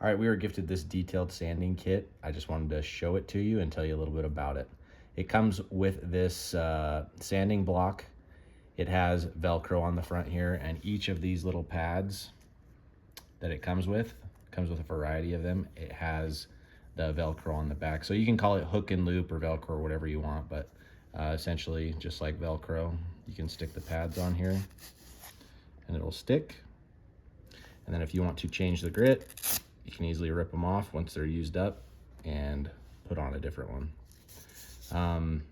All right, we were gifted this detailed sanding kit. I just wanted to show it to you and tell you a little bit about it. It comes with this sanding block. It has Velcro on the front here, and each of these little pads that it comes with a variety of them. It has the Velcro on the back. So you can call it hook and loop or Velcro or whatever you want, but essentially just like Velcro, you can stick the pads on here and it'll stick. And then if you want to change the grit, you can easily rip them off once they're used up and put on a different one.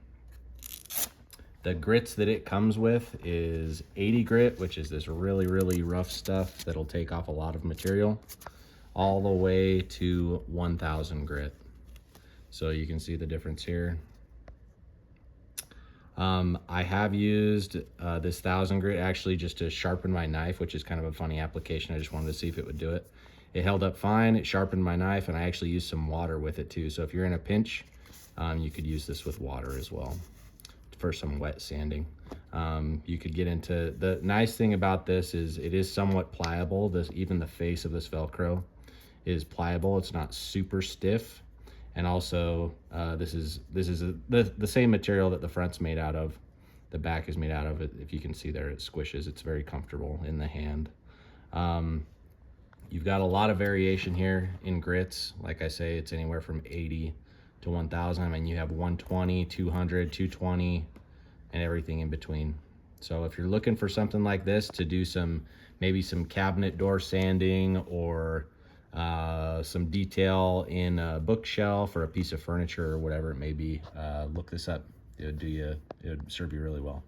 The grits that it comes with is 80 grit, which is this really, really rough stuff that'll take off a lot of material, all the way to 1000 grit. So you can see the difference here. I have used this 1000 grit actually just to sharpen my knife, which is kind of a funny application. I just wanted to see if it would do it. It held up fine, it sharpened my knife, and I actually used some water with it too. So if you're in a pinch, you could use this with water as well for some wet sanding. You could get into, the nice thing about this is it is somewhat pliable. Even the face of this Velcro is pliable. It's not super stiff. And also this is the same material that the front's made out of. The back is made out of it. If you can see there, it squishes. It's very comfortable in the hand. You've got a lot of variation here in grits. Like I say, it's anywhere from 80 to 1000. I mean, you have 120, 200, 220, and everything in between. So if you're looking for something like this to do maybe some cabinet door sanding or some detail in a bookshelf or a piece of furniture or whatever it may be, look this up. It would serve you really well.